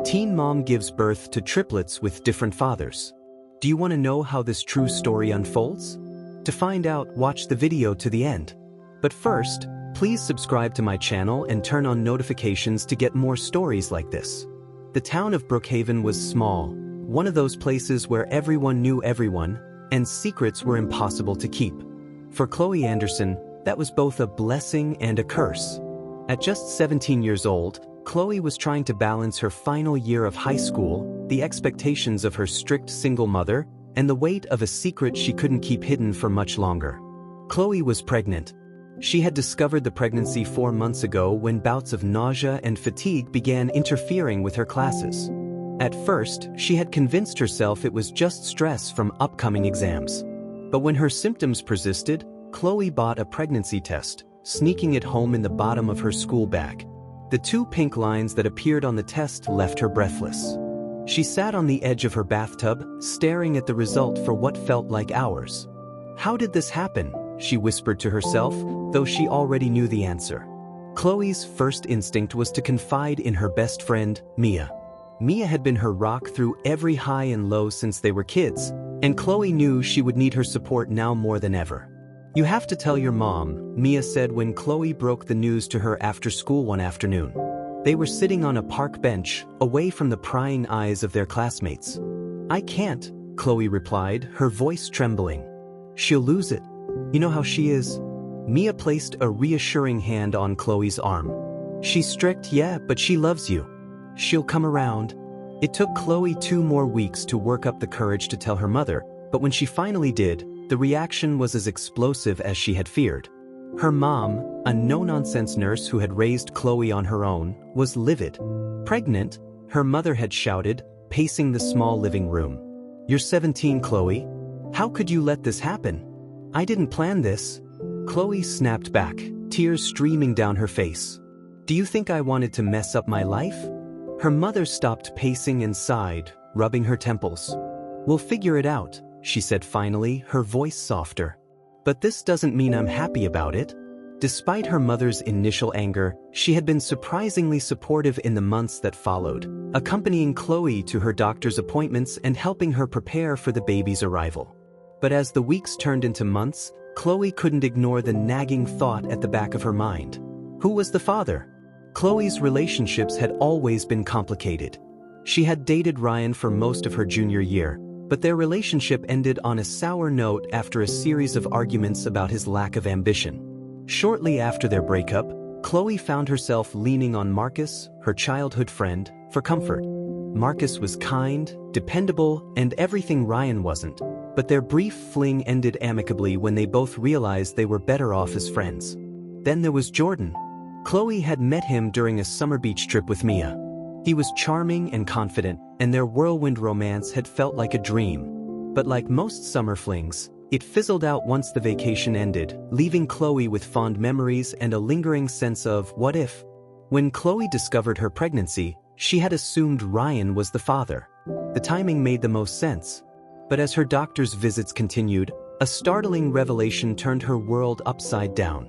Teen mom gives birth to triplets with different fathers. Do you want to know how this true story unfolds? To find out, watch the video to the end. But first, please subscribe to my channel and turn on notifications to get more stories like this. The town of Brookhaven was small, one of those places where everyone knew everyone, and secrets were impossible to keep. For Chloe Anderson, that was both a blessing and a curse. At just 17 years old, Chloe was trying to balance her final year of high school, the expectations of her strict single mother, and the weight of a secret she couldn't keep hidden for much longer. Chloe was pregnant. She had discovered the pregnancy 4 months ago when bouts of nausea and fatigue began interfering with her classes. At first, she had convinced herself it was just stress from upcoming exams. But when her symptoms persisted, Chloe bought a pregnancy test, sneaking it home in the bottom of her school bag. The 2 pink lines that appeared on the test left her breathless. She sat on the edge of her bathtub, staring at the result for what felt like hours. How did this happen? She whispered to herself, though she already knew the answer. Chloe's first instinct was to confide in her best friend, Mia. Mia had been her rock through every high and low since they were kids, and Chloe knew she would need her support now more than ever. "You have to tell your mom," Mia said when Chloe broke the news to her after school one afternoon. They were sitting on a park bench, away from the prying eyes of their classmates. "I can't," Chloe replied, her voice trembling. "She'll lose it. You know how she is." Mia placed a reassuring hand on Chloe's arm. "She's strict, yeah, but she loves you. She'll come around." It took Chloe 2 more weeks to work up the courage to tell her mother, but when she finally did, the reaction was as explosive as she had feared. Her mom, a no-nonsense nurse who had raised Chloe on her own, was livid. "Pregnant?" her mother had shouted, pacing the small living room. "You're 17, Chloe. How could you let this happen?" "I didn't plan this." Chloe snapped back, tears streaming down her face. "Do you think I wanted to mess up my life?" Her mother stopped pacing and sighed, rubbing her temples. "We'll figure it out," she said finally, her voice softer. "But this doesn't mean I'm happy about it." Despite her mother's initial anger, she had been surprisingly supportive in the months that followed, accompanying Chloe to her doctor's appointments and helping her prepare for the baby's arrival. But as the weeks turned into months, Chloe couldn't ignore the nagging thought at the back of her mind. Who was the father? Chloe's relationships had always been complicated. She had dated Ryan for most of her junior year, but their relationship ended on a sour note after a series of arguments about his lack of ambition. Shortly after their breakup, Chloe found herself leaning on Marcus, her childhood friend, for comfort. Marcus was kind, dependable, and everything Ryan wasn't, but their brief fling ended amicably when they both realized they were better off as friends. Then there was Jordan. Chloe had met him during a summer beach trip with Mia. He was charming and confident, and their whirlwind romance had felt like a dream. But like most summer flings, it fizzled out once the vacation ended, leaving Chloe with fond memories and a lingering sense of what if. When Chloe discovered her pregnancy, she had assumed Ryan was the father. The timing made the most sense. But as her doctor's visits continued, a startling revelation turned her world upside down.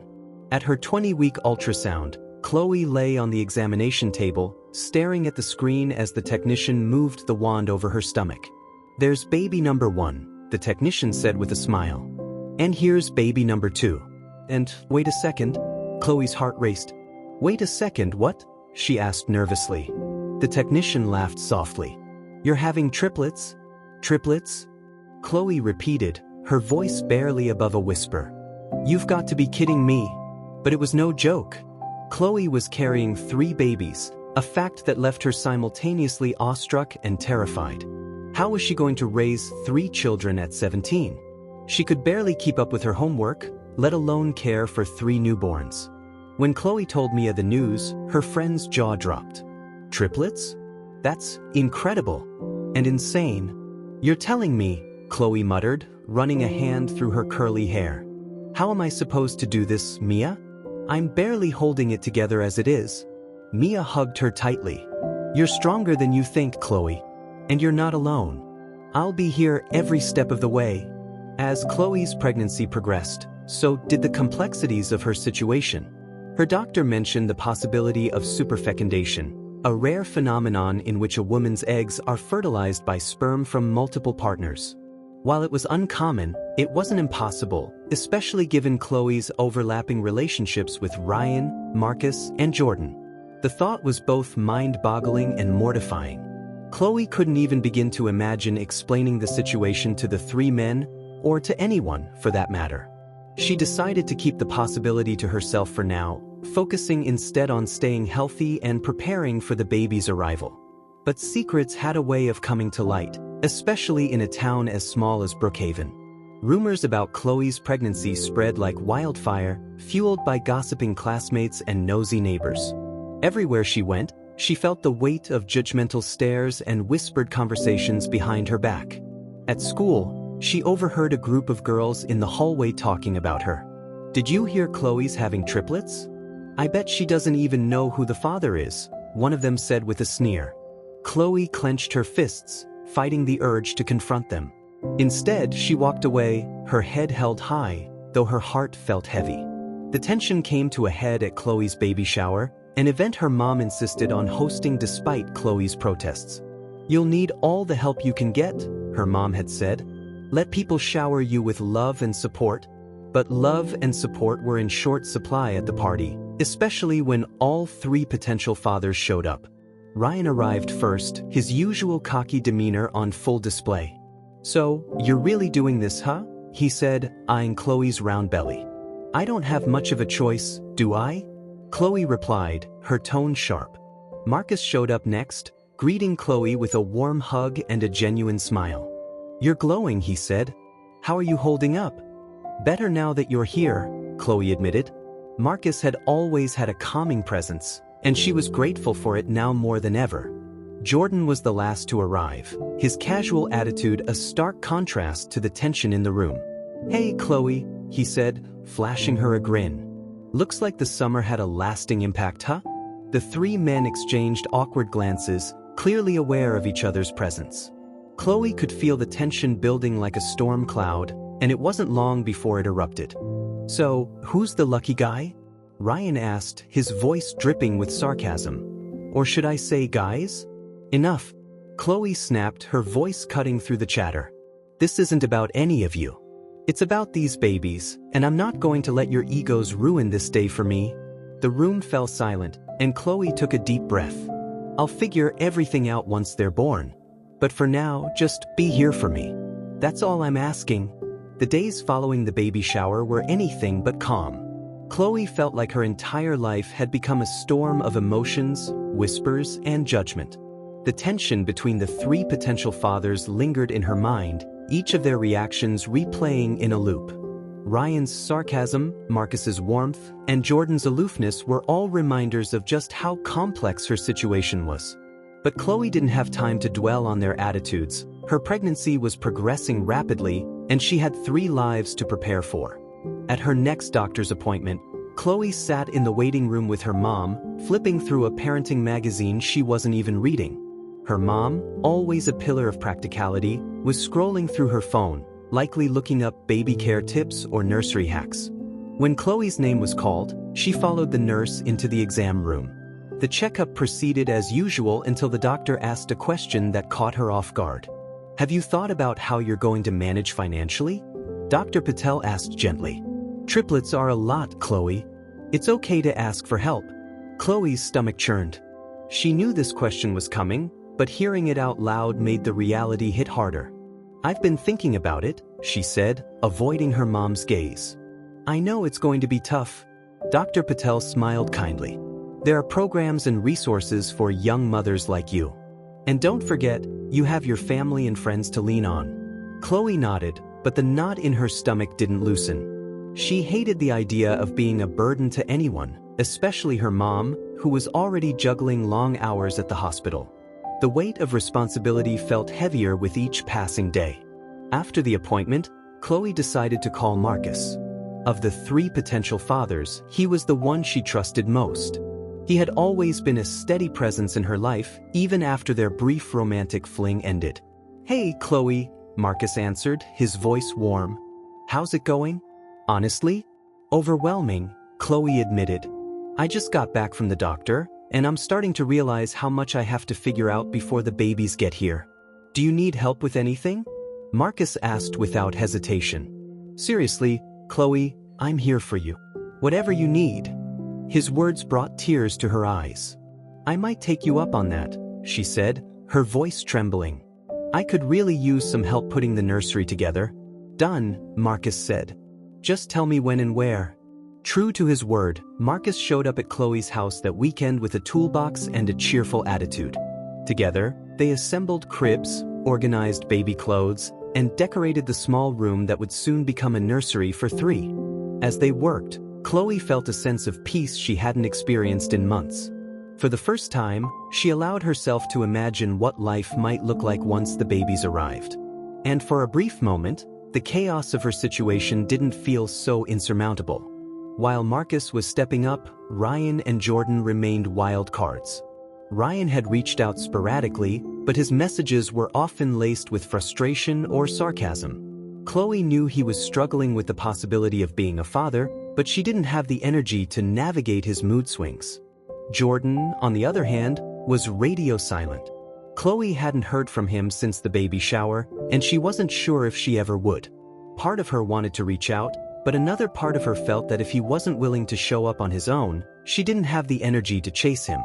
At her 20-week ultrasound, Chloe lay on the examination table, staring at the screen as the technician moved the wand over her stomach. "There's baby number 1, the technician said with a smile. "And here's baby number 2. And, wait a second." Chloe's heart raced. "Wait a second, what?" she asked nervously. The technician laughed softly. "You're having triplets?" "Triplets?" Chloe repeated, her voice barely above a whisper. "You've got to be kidding me." But it was no joke. Chloe was carrying 3 babies, a fact that left her simultaneously awestruck and terrified. How was she going to raise 3 children at 17? She could barely keep up with her homework, let alone care for 3 newborns. When Chloe told Mia the news, her friend's jaw dropped. "Triplets? That's incredible. And insane." "You're telling me," Chloe muttered, running a hand through her curly hair. "How am I supposed to do this, Mia? I'm barely holding it together as it is." Mia hugged her tightly. "You're stronger than you think, Chloe. And you're not alone. I'll be here every step of the way." As Chloe's pregnancy progressed, so did the complexities of her situation. Her doctor mentioned the possibility of superfecundation, a rare phenomenon in which a woman's eggs are fertilized by sperm from multiple partners. While it was uncommon, it wasn't impossible, especially given Chloe's overlapping relationships with Ryan, Marcus, and Jordan. The thought was both mind-boggling and mortifying. Chloe couldn't even begin to imagine explaining the situation to the three men, or to anyone, for that matter. She decided to keep the possibility to herself for now, focusing instead on staying healthy and preparing for the baby's arrival. But secrets had a way of coming to light, especially in a town as small as Brookhaven. Rumors about Chloe's pregnancy spread like wildfire, fueled by gossiping classmates and nosy neighbors. Everywhere she went, she felt the weight of judgmental stares and whispered conversations behind her back. At school, she overheard a group of girls in the hallway talking about her. "Did you hear Chloe's having triplets? I bet she doesn't even know who the father is," one of them said with a sneer. Chloe clenched her fists, fighting the urge to confront them. Instead, she walked away, her head held high, though her heart felt heavy. The tension came to a head at Chloe's baby shower, an event her mom insisted on hosting despite Chloe's protests. "You'll need all the help you can get," her mom had said. "Let people shower you with love and support." But love and support were in short supply at the party, especially when all three potential fathers showed up. Ryan arrived first, his usual cocky demeanor on full display. "So, you're really doing this, huh?" he said, eyeing Chloe's round belly. "I don't have much of a choice, do I?" Chloe replied, her tone sharp. Marcus showed up next, greeting Chloe with a warm hug and a genuine smile. "You're glowing," he said. "How are you holding up?" "Better now that you're here," Chloe admitted. Marcus had always had a calming presence, and she was grateful for it now more than ever. Jordan was the last to arrive, his casual attitude a stark contrast to the tension in the room. "Hey, Chloe," he said, flashing her a grin. "Looks like the summer had a lasting impact, huh?" The three men exchanged awkward glances, clearly aware of each other's presence. Chloe could feel the tension building like a storm cloud, and it wasn't long before it erupted. "So, who's the lucky guy?" Ryan asked, his voice dripping with sarcasm. "Or should I say guys?" "Enough," Chloe snapped, her voice cutting through the chatter. "This isn't about any of you. It's about these babies, and I'm not going to let your egos ruin this day for me." The room fell silent, and Chloe took a deep breath. "I'll figure everything out once they're born. But for now, just be here for me. That's all I'm asking." The days following the baby shower were anything but calm. Chloe felt like her entire life had become a storm of emotions, whispers, and judgment. The tension between the three potential fathers lingered in her mind, each of their reactions replaying in a loop. Ryan's sarcasm, Marcus's warmth, and Jordan's aloofness were all reminders of just how complex her situation was. But Chloe didn't have time to dwell on their attitudes. Her pregnancy was progressing rapidly, and she had 3 lives to prepare for. At her next doctor's appointment, Chloe sat in the waiting room with her mom, flipping through a parenting magazine she wasn't even reading. Her mom, always a pillar of practicality, was scrolling through her phone, likely looking up baby care tips or nursery hacks. When Chloe's name was called, she followed the nurse into the exam room. The checkup proceeded as usual until the doctor asked a question that caught her off guard. "Have you thought about how you're going to manage financially?" Dr. Patel asked gently. "Triplets are a lot, Chloe. It's okay to ask for help." Chloe's stomach churned. She knew this question was coming, but hearing it out loud made the reality hit harder. "I've been thinking about it," she said, avoiding her mom's gaze. "I know it's going to be tough." Dr. Patel smiled kindly. "There are programs and resources for young mothers like you. And don't forget, you have your family and friends to lean on." Chloe nodded, but the knot in her stomach didn't loosen. She hated the idea of being a burden to anyone, especially her mom, who was already juggling long hours at the hospital. The weight of responsibility felt heavier with each passing day. After the appointment, Chloe decided to call Marcus. Of the 3 potential fathers, he was the one she trusted most. He had always been a steady presence in her life, even after their brief romantic fling ended. "Hey, Chloe," Marcus answered, his voice warm. "How's it going?" "Honestly? Overwhelming," Chloe admitted. "I just got back from the doctor, and I'm starting to realize how much I have to figure out before the babies get here. Do you need help with anything? Marcus asked without hesitation. Seriously, Chloe, I'm here for you. Whatever you need. His words brought tears to her eyes. I might take you up on that, she said, her voice trembling. I could really use some help putting the nursery together. Done, Marcus said. Just tell me when and where. True to his word, Marcus showed up at Chloe's house that weekend with a toolbox and a cheerful attitude. Together, they assembled cribs, organized baby clothes, and decorated the small room that would soon become a nursery for 3. As they worked, Chloe felt a sense of peace she hadn't experienced in months. For the first time, she allowed herself to imagine what life might look like once the babies arrived. And for a brief moment, the chaos of her situation didn't feel so insurmountable. While Marcus was stepping up, Ryan and Jordan remained wild cards. Ryan had reached out sporadically, but his messages were often laced with frustration or sarcasm. Chloe knew he was struggling with the possibility of being a father, but she didn't have the energy to navigate his mood swings. Jordan, on the other hand, was radio silent. Chloe hadn't heard from him since the baby shower, and she wasn't sure if she ever would. Part of her wanted to reach out, but another part of her felt that if he wasn't willing to show up on his own, she didn't have the energy to chase him.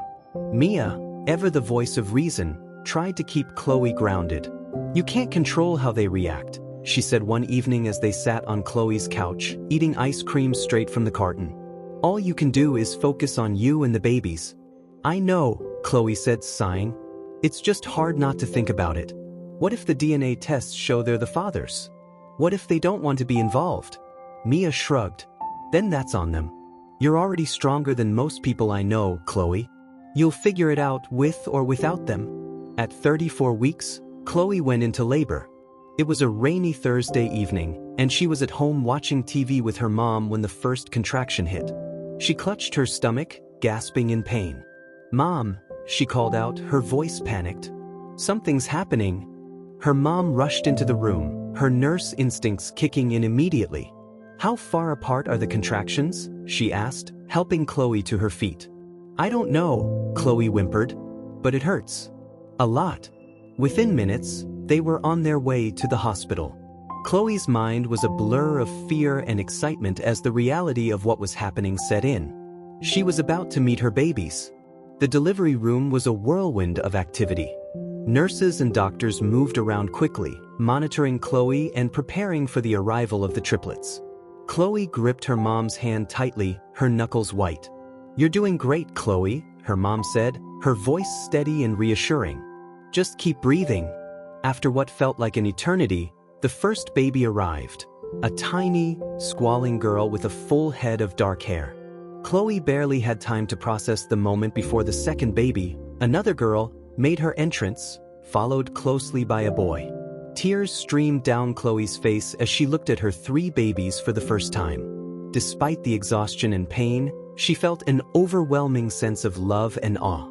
Mia, ever the voice of reason, tried to keep Chloe grounded. You can't control how they react, she said one evening as they sat on Chloe's couch, eating ice cream straight from the carton. All you can do is focus on you and the babies. I know, Chloe said, sighing. It's just hard not to think about it. What if the DNA tests show they're the fathers? What if they don't want to be involved? Mia shrugged. Then that's on them. You're already stronger than most people I know, Chloe. You'll figure it out with or without them. At 34 weeks, Chloe went into labor. It was a rainy Thursday evening, and she was at home watching TV with her mom when the first contraction hit. She clutched her stomach, gasping in pain. Mom, she called out, her voice panicked. Something's happening. Her mom rushed into the room, her nurse instincts kicking in immediately. How far apart are the contractions? She asked, helping Chloe to her feet. I don't know, Chloe whimpered, but it hurts. A lot. Within minutes, they were on their way to the hospital. Chloe's mind was a blur of fear and excitement as the reality of what was happening set in. She was about to meet her babies. The delivery room was a whirlwind of activity. Nurses and doctors moved around quickly, monitoring Chloe and preparing for the arrival of the triplets. Chloe gripped her mom's hand tightly, her knuckles white. You're doing great, Chloe, her mom said, her voice steady and reassuring. Just keep breathing. After what felt like an eternity, the first baby arrived. A tiny, squalling girl with a full head of dark hair. Chloe barely had time to process the moment before the second baby, another girl, made her entrance, followed closely by a boy. Tears streamed down Chloe's face as she looked at her 3 babies for the first time. Despite the exhaustion and pain, she felt an overwhelming sense of love and awe.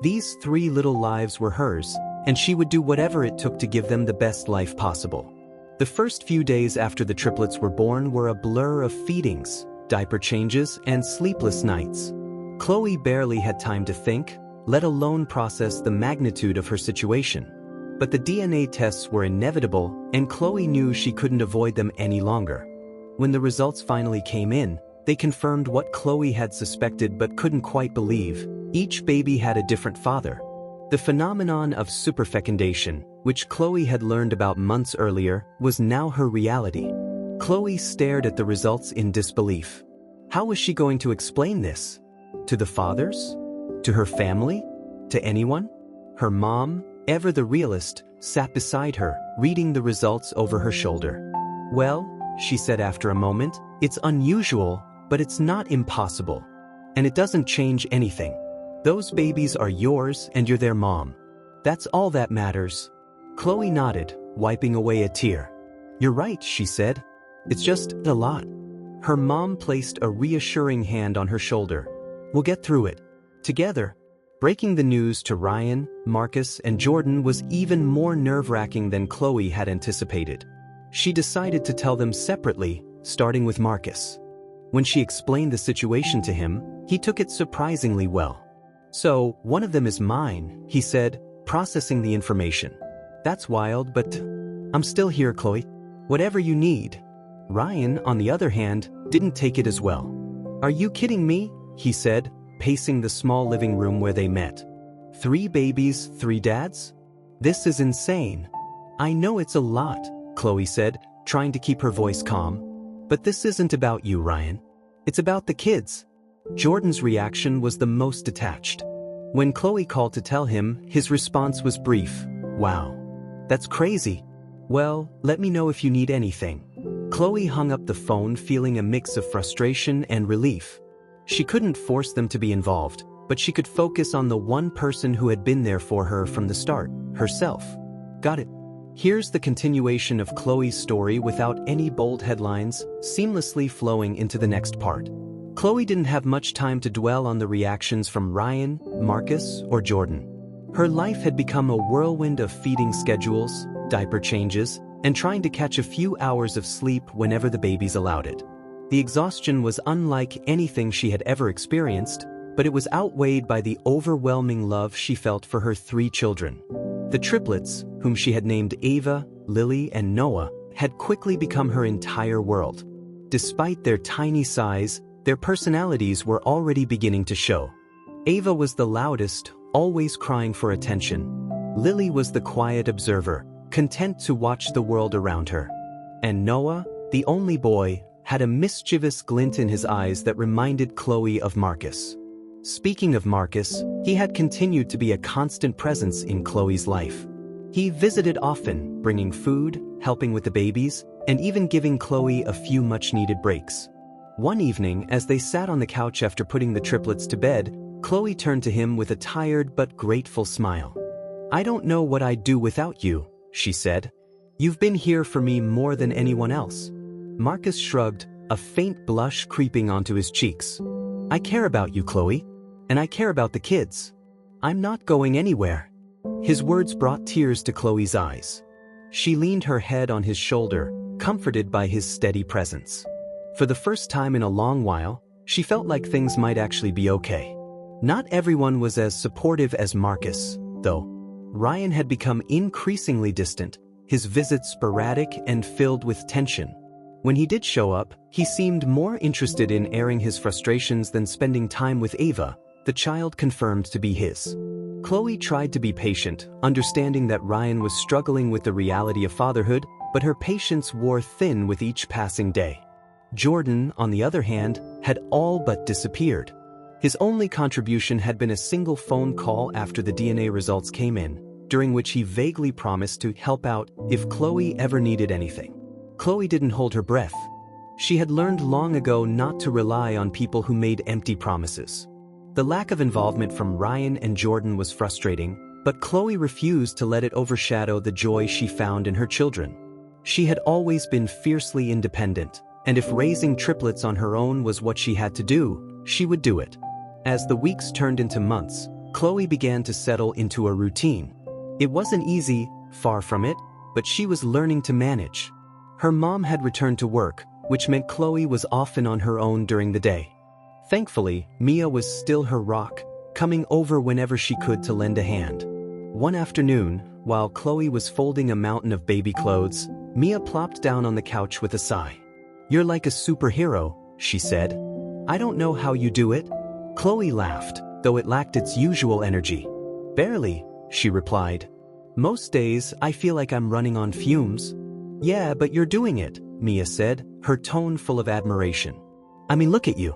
These 3 little lives were hers, and she would do whatever it took to give them the best life possible. The first few days after the triplets were born were a blur of feedings, diaper changes, and sleepless nights. Chloe barely had time to think, let alone process the magnitude of her situation. But the DNA tests were inevitable, and Chloe knew she couldn't avoid them any longer. When the results finally came in, they confirmed what Chloe had suspected but couldn't quite believe. Each baby had a different father. The phenomenon of superfecundation, which Chloe had learned about months earlier, was now her reality. Chloe stared at the results in disbelief. How was she going to explain this? To the fathers? To her family? To anyone? Her mom, ever the realist, sat beside her, reading the results over her shoulder. Well, she said after a moment, it's unusual, but it's not impossible. And it doesn't change anything. Those babies are yours and you're their mom. That's all that matters. Chloe nodded, wiping away a tear. You're right, she said. It's just a lot. Her mom placed a reassuring hand on her shoulder. We'll get through it. Together. Breaking the news to Ryan, Marcus, and Jordan was even more nerve-wracking than Chloe had anticipated. She decided to tell them separately, starting with Marcus. When she explained the situation to him, he took it surprisingly well. So, one of them is mine, he said, processing the information. That's wild, but I'm still here, Chloe. Whatever you need. Ryan, on the other hand, didn't take it as well. Are you kidding me? He said, pacing the small living room where they met. 3 babies, 3 dads? This is insane. I know it's a lot, Chloe said, trying to keep her voice calm. But this isn't about you, Ryan. It's about the kids. Jordan's reaction was the most detached. When Chloe called to tell him, his response was brief. Wow. That's crazy. Well, let me know if you need anything. Chloe hung up the phone feeling a mix of frustration and relief. She couldn't force them to be involved, but she could focus on the one person who had been there for her from the start, herself. Got it. Here's the continuation of Chloe's story without any bold headlines, seamlessly flowing into the next part. Chloe didn't have much time to dwell on the reactions from Ryan, Marcus, or Jordan. Her life had become a whirlwind of feeding schedules, diaper changes, and trying to catch a few hours of sleep whenever the babies allowed it. The exhaustion was unlike anything she had ever experienced, but it was outweighed by the overwhelming love she felt for her 3 children. The triplets, whom she had named Ava, Lily, and Noah, had quickly become her entire world. Despite their tiny size, their personalities were already beginning to show. Ava was the loudest, always crying for attention. Lily was the quiet observer, content to watch the world around her. And Noah, the only boy, had a mischievous glint in his eyes that reminded Chloe of Marcus. Speaking of Marcus, he had continued to be a constant presence in Chloe's life. He visited often, bringing food, helping with the babies, and even giving Chloe a few much-needed breaks. One evening, as they sat on the couch after putting the triplets to bed, Chloe turned to him with a tired but grateful smile. I don't know what I'd do without you, she said. You've been here for me more than anyone else. Marcus shrugged, a faint blush creeping onto his cheeks. I care about you, Chloe. And I care about the kids. I'm not going anywhere. His words brought tears to Chloe's eyes. She leaned her head on his shoulder, comforted by his steady presence. For the first time in a long while, she felt like things might actually be okay. Not everyone was as supportive as Marcus, though. Ryan had become increasingly distant, his visits sporadic and filled with tension. When he did show up, he seemed more interested in airing his frustrations than spending time with Ava, the child confirmed to be his. Chloe tried to be patient, understanding that Ryan was struggling with the reality of fatherhood, but her patience wore thin with each passing day. Jordan, on the other hand, had all but disappeared. His only contribution had been a single phone call after the DNA results came in, during which he vaguely promised to help out if Chloe ever needed anything. Chloe didn't hold her breath. She had learned long ago not to rely on people who made empty promises. The lack of involvement from Ryan and Jordan was frustrating, but Chloe refused to let it overshadow the joy she found in her children. She had always been fiercely independent, and if raising triplets on her own was what she had to do, she would do it. As the weeks turned into months, Chloe began to settle into a routine. It wasn't easy, far from it, but she was learning to manage. Her mom had returned to work, which meant Chloe was often on her own during the day. Thankfully, Mia was still her rock, coming over whenever she could to lend a hand. One afternoon, while Chloe was folding a mountain of baby clothes, Mia plopped down on the couch with a sigh. You're like a superhero, she said. I don't know how you do it. Chloe laughed, though it lacked its usual energy. Barely, she replied. Most days, I feel like I'm running on fumes. Yeah, but you're doing it, Mia said, her tone full of admiration. I mean, look at you.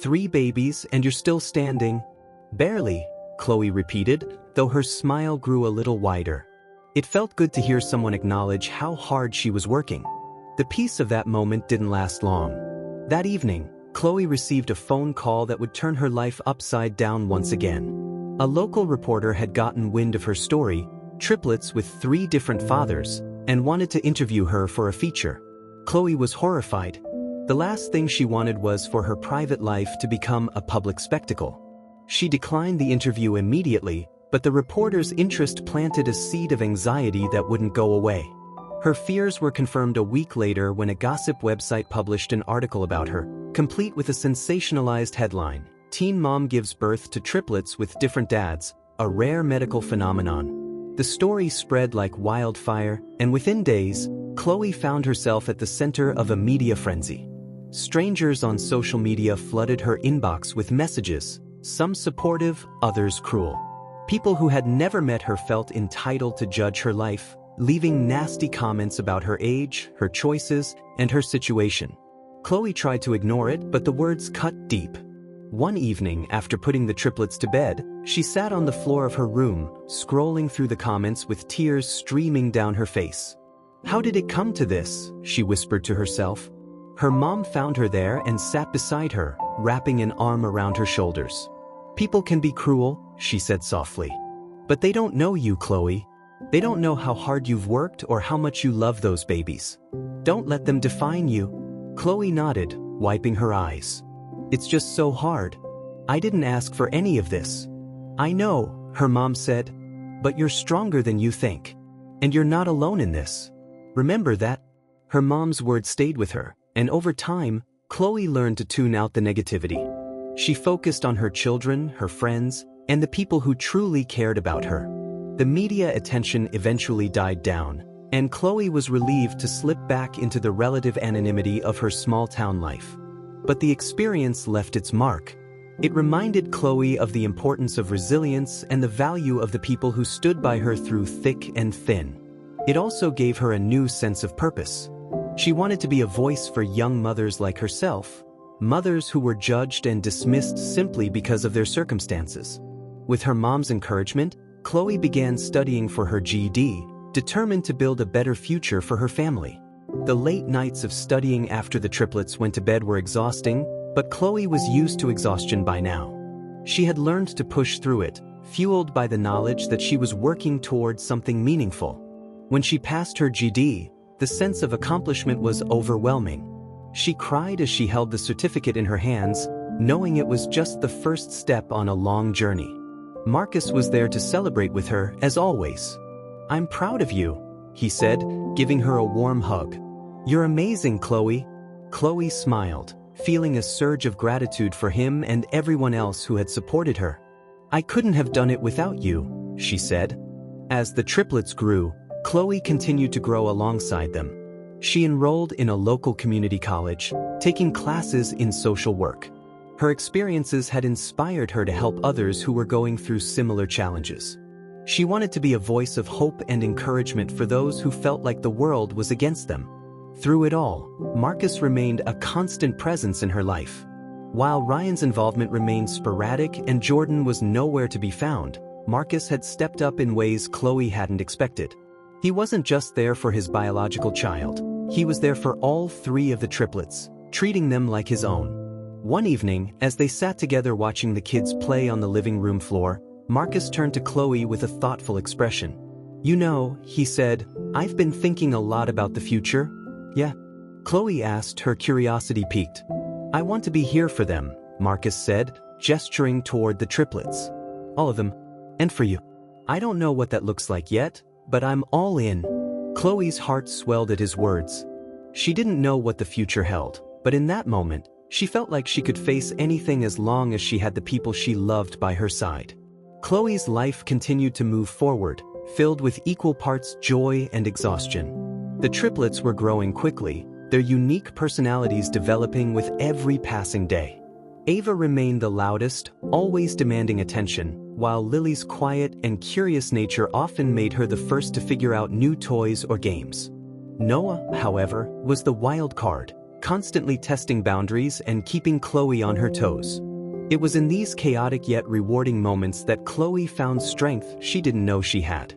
3 babies and you're still standing. Barely, Chloe repeated, though her smile grew a little wider. It felt good to hear someone acknowledge how hard she was working. The peace of that moment didn't last long. That evening, Chloe received a phone call that would turn her life upside down once again. A local reporter had gotten wind of her story, triplets with 3 different fathers, and wanted to interview her for a feature. Chloe was horrified. The last thing she wanted was for her private life to become a public spectacle. She declined the interview immediately, but the reporter's interest planted a seed of anxiety that wouldn't go away. Her fears were confirmed a week later when a gossip website published an article about her, complete with a sensationalized headline, teen mom gives birth to triplets with different dads, a rare medical phenomenon. The story spread like wildfire, and within days, Chloe found herself at the center of a media frenzy. Strangers on social media flooded her inbox with messages, some supportive, others cruel. People who had never met her felt entitled to judge her life, leaving nasty comments about her age, her choices, and her situation. Chloe tried to ignore it, but the words cut deep. One evening, after putting the triplets to bed, she sat on the floor of her room, scrolling through the comments with tears streaming down her face. "How did it come to this?" she whispered to herself. Her mom found her there and sat beside her, wrapping an arm around her shoulders. "People can be cruel," she said softly. "But they don't know you, Chloe. They don't know how hard you've worked or how much you love those babies. Don't let them define you." Chloe nodded, wiping her eyes. "It's just so hard. I didn't ask for any of this." "I know," her mom said, "but you're stronger than you think. And you're not alone in this. Remember that." Her mom's words stayed with her, and over time, Chloe learned to tune out the negativity. She focused on her children, her friends, and the people who truly cared about her. The media attention eventually died down, and Chloe was relieved to slip back into the relative anonymity of her small-town life. But the experience left its mark. It reminded Chloe of the importance of resilience and the value of the people who stood by her through thick and thin. It also gave her a new sense of purpose. She wanted to be a voice for young mothers like herself, mothers who were judged and dismissed simply because of their circumstances. With her mom's encouragement, Chloe began studying for her GED, determined to build a better future for her family. The late nights of studying after the triplets went to bed were exhausting, but Chloe was used to exhaustion by now. She had learned to push through it, fueled by the knowledge that she was working towards something meaningful. When she passed her GED, the sense of accomplishment was overwhelming. She cried as she held the certificate in her hands, knowing it was just the first step on a long journey. Marcus was there to celebrate with her, as always. "I'm proud of you," he said, giving her a warm hug. "You're amazing, Chloe." Chloe smiled, feeling a surge of gratitude for him and everyone else who had supported her. "I couldn't have done it without you," she said. As the triplets grew, Chloe continued to grow alongside them. She enrolled in a local community college, taking classes in social work. Her experiences had inspired her to help others who were going through similar challenges. She wanted to be a voice of hope and encouragement for those who felt like the world was against them. Through it all, Marcus remained a constant presence in her life. While Ryan's involvement remained sporadic and Jordan was nowhere to be found, Marcus had stepped up in ways Chloe hadn't expected. He wasn't just there for his biological child, he was there for all three of the triplets, treating them like his own. One evening, as they sat together watching the kids play on the living room floor, Marcus turned to Chloe with a thoughtful expression. "You know," he said, "I've been thinking a lot about the future." "Yeah?" Chloe asked, her curiosity piqued. "I want to be here for them," Marcus said, gesturing toward the triplets. "All of them. And for you. I don't know what that looks like yet, but I'm all in." Chloe's heart swelled at his words. She didn't know what the future held, but in that moment, she felt like she could face anything as long as she had the people she loved by her side. Chloe's life continued to move forward, filled with equal parts joy and exhaustion. The triplets were growing quickly, their unique personalities developing with every passing day. Ava remained the loudest, always demanding attention, while Lily's quiet and curious nature often made her the first to figure out new toys or games. Noah, however, was the wild card, constantly testing boundaries and keeping Chloe on her toes. It was in these chaotic yet rewarding moments that Chloe found strength she didn't know she had.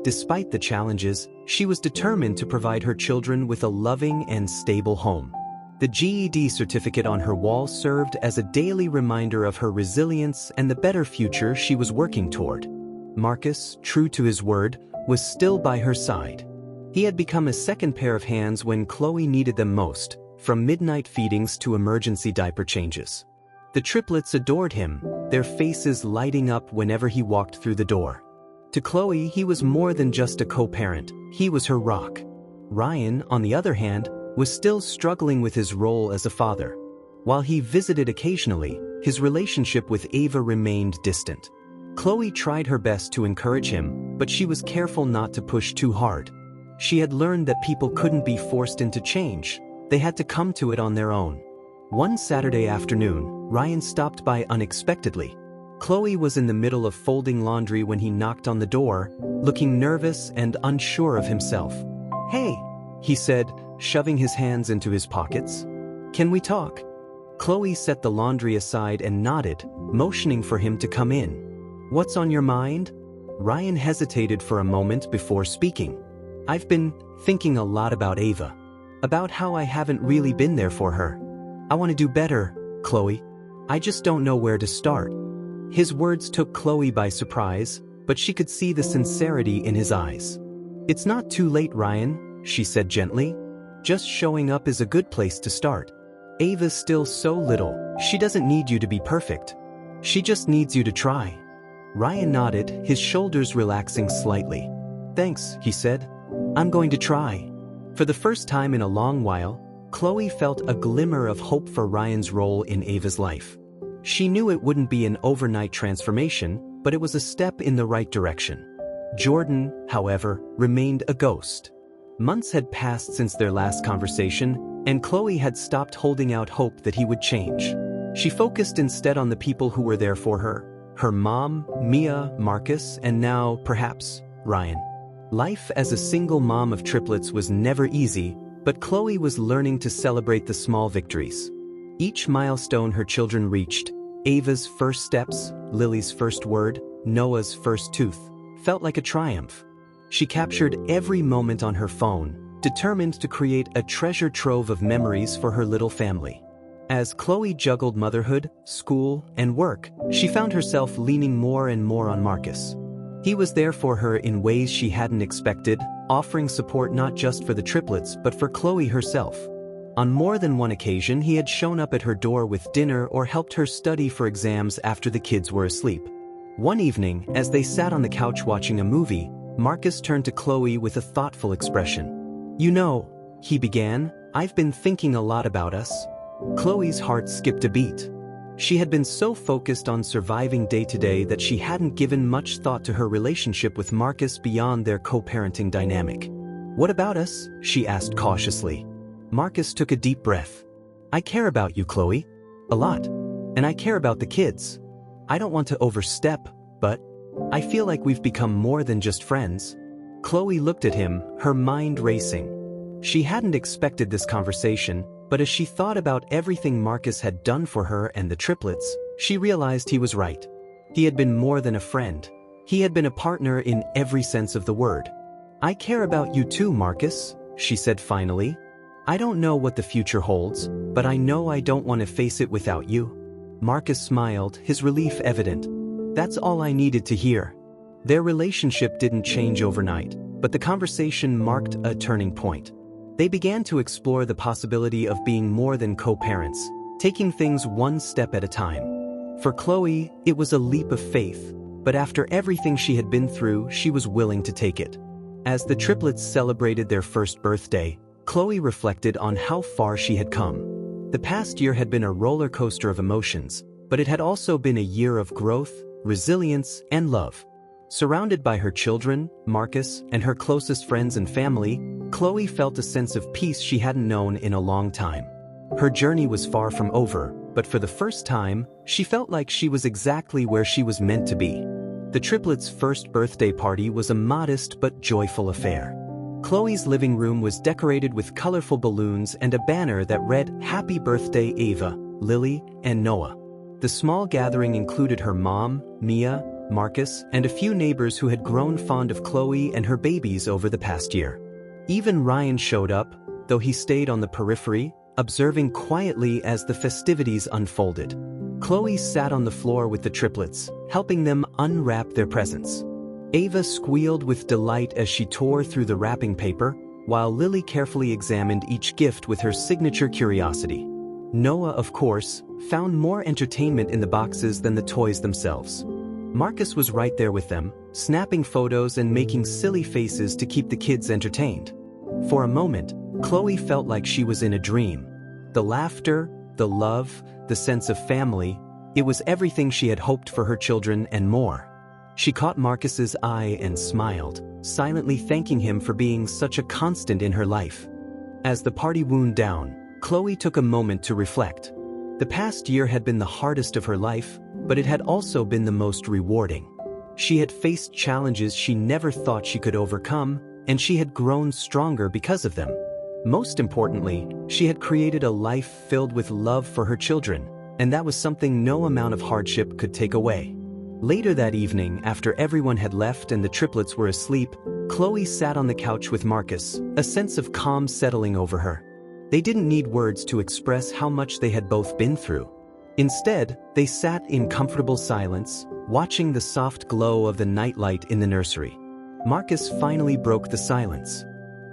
Despite the challenges, she was determined to provide her children with a loving and stable home. The GED certificate on her wall served as a daily reminder of her resilience and the better future she was working toward. Marcus, true to his word, was still by her side. He had become a second pair of hands when Chloe needed them most, from midnight feedings to emergency diaper changes. The triplets adored him, their faces lighting up whenever he walked through the door. To Chloe, he was more than just a co-parent, he was her rock. Ryan, on the other hand, was still struggling with his role as a father. While he visited occasionally, his relationship with Ava remained distant. Chloe tried her best to encourage him, but she was careful not to push too hard. She had learned that people couldn't be forced into change. They had to come to it on their own. One Saturday afternoon, Ryan stopped by unexpectedly. Chloe was in the middle of folding laundry when he knocked on the door, looking nervous and unsure of himself. "Hey," he said, shoving his hands into his pockets. "Can we talk?" Chloe set the laundry aside and nodded, motioning for him to come in. "What's on your mind?" Ryan hesitated for a moment before speaking. "I've been thinking a lot about Ava. About how I haven't really been there for her. I want to do better, Chloe. I just don't know where to start." His words took Chloe by surprise, but she could see the sincerity in his eyes. "It's not too late, Ryan," she said gently. "Just showing up is a good place to start. Ava's still so little, she doesn't need you to be perfect. She just needs you to try." Ryan nodded, his shoulders relaxing slightly. "Thanks," he said. "I'm going to try." For the first time in a long while, Chloe felt a glimmer of hope for Ryan's role in Ava's life. She knew it wouldn't be an overnight transformation, but it was a step in the right direction. Jordan, however, remained a ghost. Months had passed since their last conversation, and Chloe had stopped holding out hope that he would change. She focused instead on the people who were there for her: her mom, Mia, Marcus, and now, perhaps, Ryan. Life as a single mom of triplets was never easy, but Chloe was learning to celebrate the small victories. Each milestone her children reached, Ava's first steps, Lily's first word, Noah's first tooth, felt like a triumph. She captured every moment on her phone, determined to create a treasure trove of memories for her little family. As Chloe juggled motherhood, school, and work, she found herself leaning more and more on Marcus. He was there for her in ways she hadn't expected, offering support not just for the triplets but for Chloe herself. On more than one occasion, he had shown up at her door with dinner or helped her study for exams after the kids were asleep. One evening, as they sat on the couch watching a movie, Marcus turned to Chloe with a thoughtful expression. "You know," he began, "I've been thinking a lot about us." Chloe's heart skipped a beat. She had been so focused on surviving day to day that she hadn't given much thought to her relationship with Marcus beyond their co-parenting dynamic. "What about us?" she asked cautiously. Marcus took a deep breath. "I care about you, Chloe. A lot. And I care about the kids. I don't want to overstep, but I feel like we've become more than just friends." Chloe looked at him, her mind racing. She hadn't expected this conversation, but as she thought about everything Marcus had done for her and the triplets, she realized he was right. He had been more than a friend. He had been a partner in every sense of the word. "I care about you too, Marcus," she said finally. "I don't know what the future holds, but I know I don't want to face it without you." Marcus smiled, his relief evident. That's all I needed to hear. Their relationship didn't change overnight, but the conversation marked a turning point. They began to explore the possibility of being more than co-parents, taking things one step at a time. For Chloe, it was a leap of faith, but after everything she had been through, she was willing to take it. As the triplets celebrated their first birthday, Chloe reflected on how far she had come. The past year had been a roller coaster of emotions, but it had also been a year of growth, resilience, and love. Surrounded by her children, Marcus, and her closest friends and family, Chloe felt a sense of peace she hadn't known in a long time. Her journey was far from over, but for the first time, she felt like she was exactly where she was meant to be. The triplets' first birthday party was a modest but joyful affair. Chloe's living room was decorated with colorful balloons and a banner that read, "Happy Birthday Ava, Lily, and Noah." The small gathering included her mom, Mia, Marcus, and a few neighbors who had grown fond of Chloe and her babies over the past year. Even Ryan showed up, though he stayed on the periphery, observing quietly as the festivities unfolded. Chloe sat on the floor with the triplets, helping them unwrap their presents. Ava squealed with delight as she tore through the wrapping paper, while Lily carefully examined each gift with her signature curiosity. Noah, of course, found more entertainment in the boxes than the toys themselves. Marcus was right there with them, snapping photos and making silly faces to keep the kids entertained. For a moment, Chloe felt like she was in a dream. The laughter, the love, the sense of family. It was everything she had hoped for her children and more. She caught Marcus's eye and smiled, silently thanking him for being such a constant in her life. As the party wound down, Chloe took a moment to reflect. The past year had been the hardest of her life, but it had also been the most rewarding. She had faced challenges she never thought she could overcome, and she had grown stronger because of them. Most importantly, she had created a life filled with love for her children, and that was something no amount of hardship could take away. Later that evening, after everyone had left and the triplets were asleep, Chloe sat on the couch with Marcus, a sense of calm settling over her. They didn't need words to express how much they had both been through. Instead, they sat in comfortable silence, watching the soft glow of the nightlight in the nursery. Marcus finally broke the silence.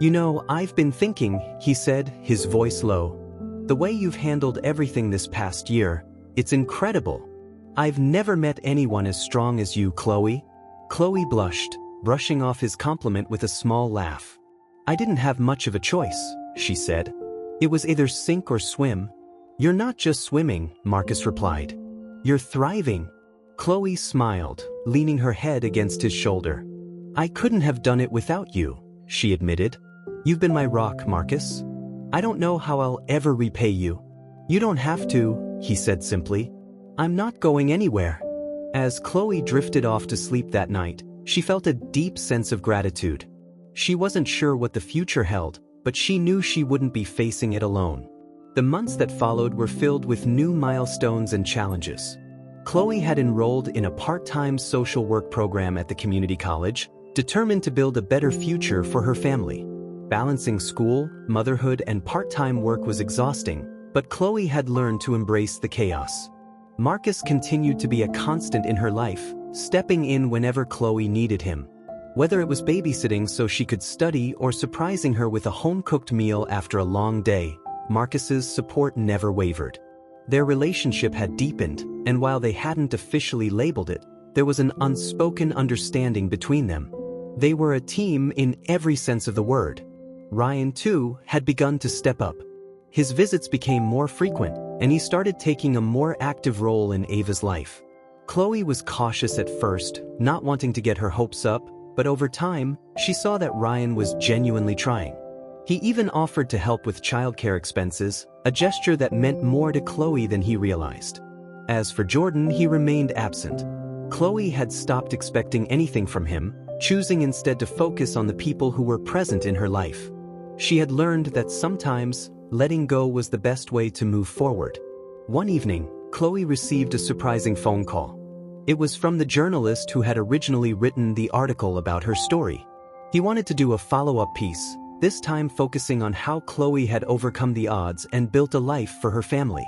"You know, I've been thinking," he said, his voice low. "The way you've handled everything this past year, it's incredible. I've never met anyone as strong as you, Chloe." Chloe blushed, brushing off his compliment with a small laugh. "I didn't have much of a choice," she said. "It was either sink or swim." "You're not just swimming," Marcus replied. "You're thriving." Chloe smiled, leaning her head against his shoulder. "I couldn't have done it without you," she admitted. "You've been my rock, Marcus. I don't know how I'll ever repay you." "You don't have to," he said simply. "I'm not going anywhere." As Chloe drifted off to sleep that night, she felt a deep sense of gratitude. She wasn't sure what the future held, but she knew she wouldn't be facing it alone. The months that followed were filled with new milestones and challenges. Chloe had enrolled in a part-time social work program at the community college, determined to build a better future for her family. Balancing school, motherhood, and part-time work was exhausting, but Chloe had learned to embrace the chaos. Marcus continued to be a constant in her life, stepping in whenever Chloe needed him. Whether it was babysitting so she could study or surprising her with a home-cooked meal after a long day, Marcus's support never wavered. Their relationship had deepened, and while they hadn't officially labeled it, there was an unspoken understanding between them. They were a team in every sense of the word. Ryan, too, had begun to step up. His visits became more frequent, and he started taking a more active role in Ava's life. Chloe was cautious at first, not wanting to get her hopes up, but over time, she saw that Ryan was genuinely trying. He even offered to help with childcare expenses, a gesture that meant more to Chloe than he realized. As for Jordan, he remained absent. Chloe had stopped expecting anything from him, choosing instead to focus on the people who were present in her life. She had learned that sometimes, letting go was the best way to move forward. One evening, Chloe received a surprising phone call. It was from the journalist who had originally written the article about her story. He wanted to do a follow-up piece, this time focusing on how Chloe had overcome the odds and built a life for her family.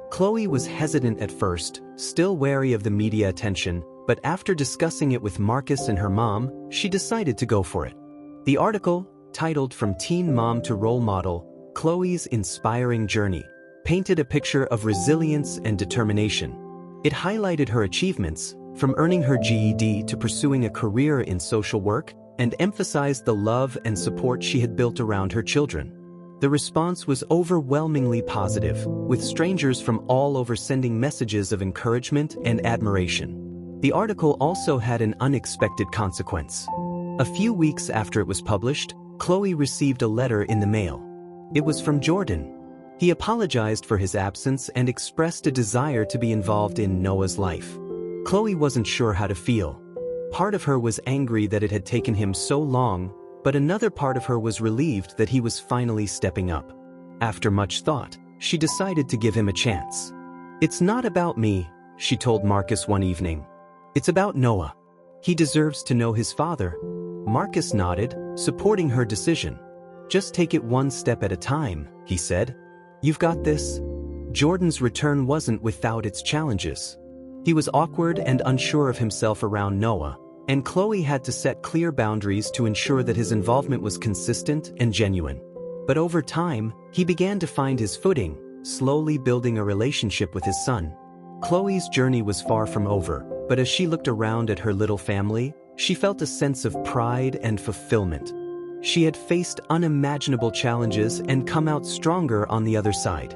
Chloe was hesitant at first, still wary of the media attention, but after discussing it with Marcus and her mom, she decided to go for it. The article, titled From Teen Mom to Role Model, Chloe's Inspiring Journey, painted a picture of resilience and determination. It highlighted her achievements, from earning her GED to pursuing a career in social work, and emphasized the love and support she had built around her children. The response was overwhelmingly positive, with strangers from all over sending messages of encouragement and admiration. The article also had an unexpected consequence. A few weeks after it was published, Chloe received a letter in the mail. It was from Jordan. He apologized for his absence and expressed a desire to be involved in Noah's life. Chloe wasn't sure how to feel. Part of her was angry that it had taken him so long, but another part of her was relieved that he was finally stepping up. After much thought, she decided to give him a chance. "It's not about me," she told Marcus one evening. "It's about Noah. He deserves to know his father." Marcus nodded, supporting her decision. "Just take it one step at a time," he said. "You've got this." Jordan's return wasn't without its challenges. He was awkward and unsure of himself around Noah, and Chloe had to set clear boundaries to ensure that his involvement was consistent and genuine. But over time, he began to find his footing, slowly building a relationship with his son. Chloe's journey was far from over, but as she looked around at her little family, she felt a sense of pride and fulfillment. She had faced unimaginable challenges and come out stronger on the other side.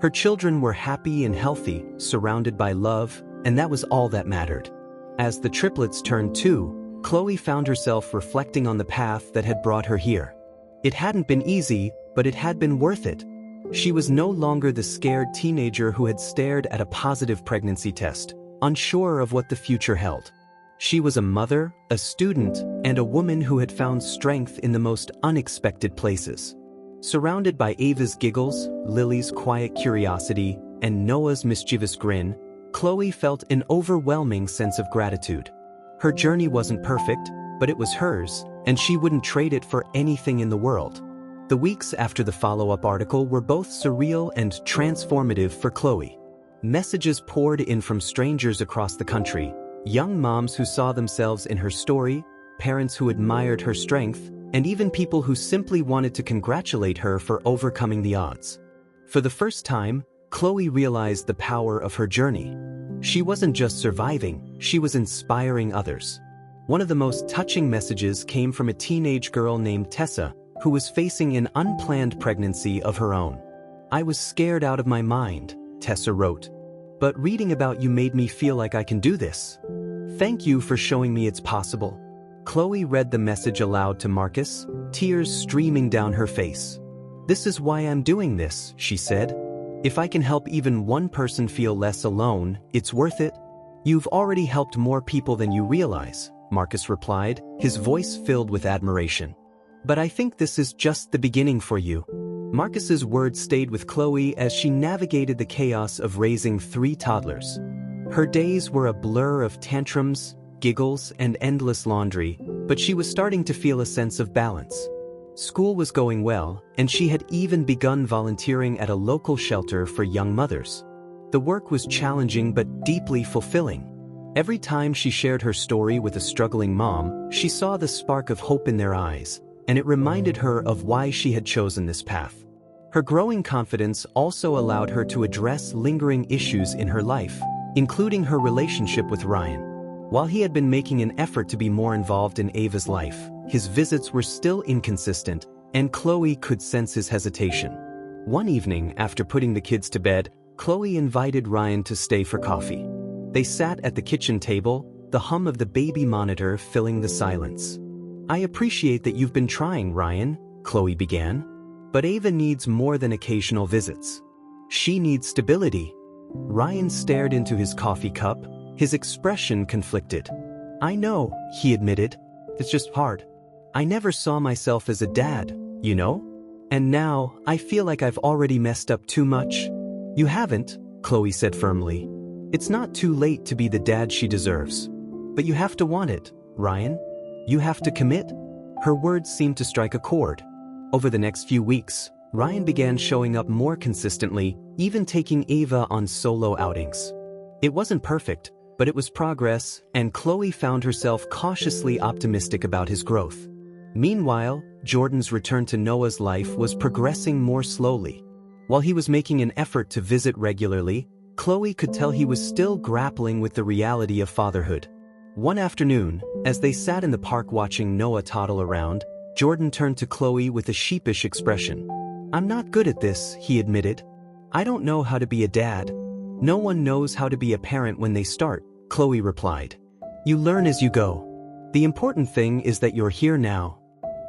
Her children were happy and healthy, surrounded by love, and that was all that mattered. As the triplets turned 2, Chloe found herself reflecting on the path that had brought her here. It hadn't been easy, but it had been worth it. She was no longer the scared teenager who had stared at a positive pregnancy test, unsure of what the future held. She was a mother, a student, and a woman who had found strength in the most unexpected places. Surrounded by Ava's giggles, Lily's quiet curiosity, and Noah's mischievous grin, Chloe felt an overwhelming sense of gratitude. Her journey wasn't perfect, but it was hers, and she wouldn't trade it for anything in the world. The weeks after the follow-up article were both surreal and transformative for Chloe. Messages poured in from strangers across the country, young moms who saw themselves in her story, parents who admired her strength, and even people who simply wanted to congratulate her for overcoming the odds. For the first time, Chloe realized the power of her journey. She wasn't just surviving, she was inspiring others. One of the most touching messages came from a teenage girl named Tessa, who was facing an unplanned pregnancy of her own. "I was scared out of my mind," Tessa wrote. "But reading about you made me feel like I can do this. Thank you for showing me it's possible." Chloe read the message aloud to Marcus, tears streaming down her face. "This is why I'm doing this," she said. "If I can help even one person feel less alone, it's worth it." "You've already helped more people than you realize," Marcus replied, his voice filled with admiration. "But I think this is just the beginning for you." Marcus's words stayed with Chloe as she navigated the chaos of raising 3 toddlers. Her days were a blur of tantrums, giggles, and endless laundry, but she was starting to feel a sense of balance. School was going well, and she had even begun volunteering at a local shelter for young mothers. The work was challenging but deeply fulfilling. Every time she shared her story with a struggling mom, she saw the spark of hope in their eyes, and it reminded her of why she had chosen this path. Her growing confidence also allowed her to address lingering issues in her life, including her relationship with Ryan. While he had been making an effort to be more involved in Ava's life, his visits were still inconsistent, and Chloe could sense his hesitation. One evening, after putting the kids to bed, Chloe invited Ryan to stay for coffee. They sat at the kitchen table, the hum of the baby monitor filling the silence. "I appreciate that you've been trying, Ryan," Chloe began. "But Ava needs more than occasional visits. She needs stability." Ryan stared into his coffee cup, his expression conflicted. "I know," he admitted. "It's just hard. I never saw myself as a dad, you know? And now, I feel like I've already messed up too much." "You haven't," Chloe said firmly. "It's not too late to be the dad she deserves. But you have to want it, Ryan. You have to commit." Her words seemed to strike a chord. Over the next few weeks, Ryan began showing up more consistently, even taking Ava on solo outings. It wasn't perfect, but it was progress, and Chloe found herself cautiously optimistic about his growth. Meanwhile, Jordan's return to Noah's life was progressing more slowly. While he was making an effort to visit regularly, Chloe could tell he was still grappling with the reality of fatherhood. One afternoon, as they sat in the park watching Noah toddle around, Jordan turned to Chloe with a sheepish expression. "I'm not good at this," he admitted. "I don't know how to be a dad." "No one knows how to be a parent when they start," Chloe replied. "You learn as you go. The important thing is that you're here now."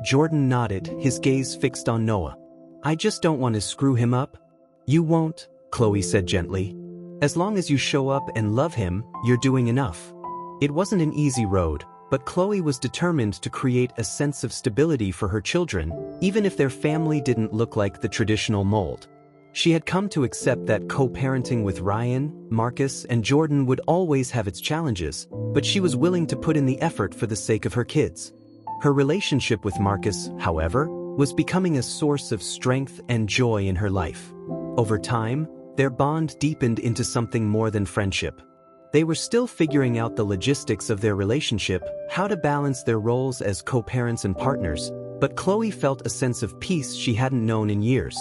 Jordan nodded, his gaze fixed on Noah. "I just don't want to screw him up." "You won't," Chloe said gently. "As long as you show up and love him, you're doing enough." It wasn't an easy road, but Chloe was determined to create a sense of stability for her children, even if their family didn't look like the traditional mold. She had come to accept that co-parenting with Ryan, Marcus, and Jordan would always have its challenges, but she was willing to put in the effort for the sake of her kids. Her relationship with Marcus, however, was becoming a source of strength and joy in her life. Over time, their bond deepened into something more than friendship. They were still figuring out the logistics of their relationship, how to balance their roles as co-parents and partners, but Chloe felt a sense of peace she hadn't known in years.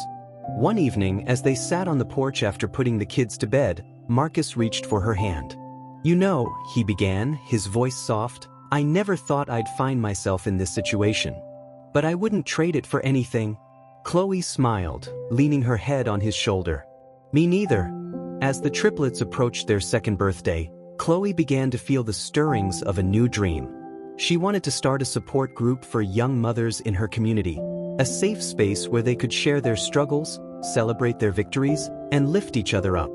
One evening, as they sat on the porch after putting the kids to bed, Marcus reached for her hand. "You know," he began, his voice soft, "I never thought I'd find myself in this situation. But I wouldn't trade it for anything." Chloe smiled, leaning her head on his shoulder. Me neither. As the triplets approached their second birthday, Chloe began to feel the stirrings of a new dream. She wanted to start a support group for young mothers in her community, a safe space where they could share their struggles, celebrate their victories, and lift each other up.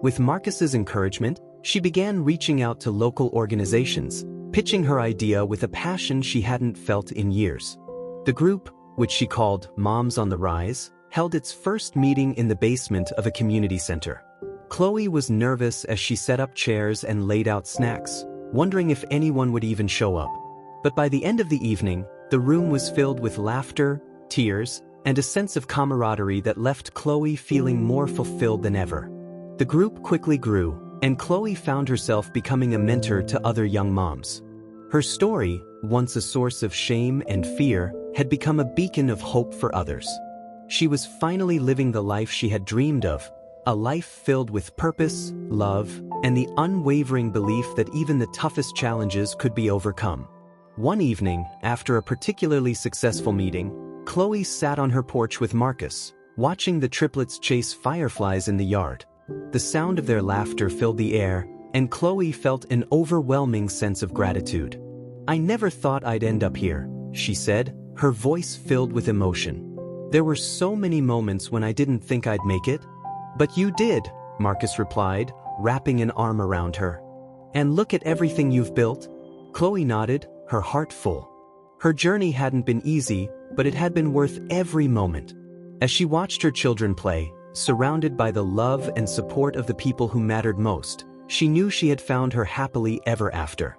With Marcus's encouragement, she began reaching out to local organizations, pitching her idea with a passion she hadn't felt in years. The group, which she called Moms on the Rise, held its first meeting in the basement of a community center. Chloe was nervous as she set up chairs and laid out snacks, wondering if anyone would even show up. But by the end of the evening, the room was filled with laughter, tears, and a sense of camaraderie that left Chloe feeling more fulfilled than ever. The group quickly grew, and Chloe found herself becoming a mentor to other young moms. Her story, once a source of shame and fear, had become a beacon of hope for others. She was finally living the life she had dreamed of, a life filled with purpose, love, and the unwavering belief that even the toughest challenges could be overcome. One evening, after a particularly successful meeting, Chloe sat on her porch with Marcus, watching the triplets chase fireflies in the yard. The sound of their laughter filled the air, and Chloe felt an overwhelming sense of gratitude. "I never thought I'd end up here," she said, her voice filled with emotion. "There were so many moments when I didn't think I'd make it." "But you did," Marcus replied, wrapping an arm around her. "And look at everything you've built." Chloe nodded, her heart full. Her journey hadn't been easy, but it had been worth every moment. As she watched her children play, surrounded by the love and support of the people who mattered most, she knew she had found her happily ever after.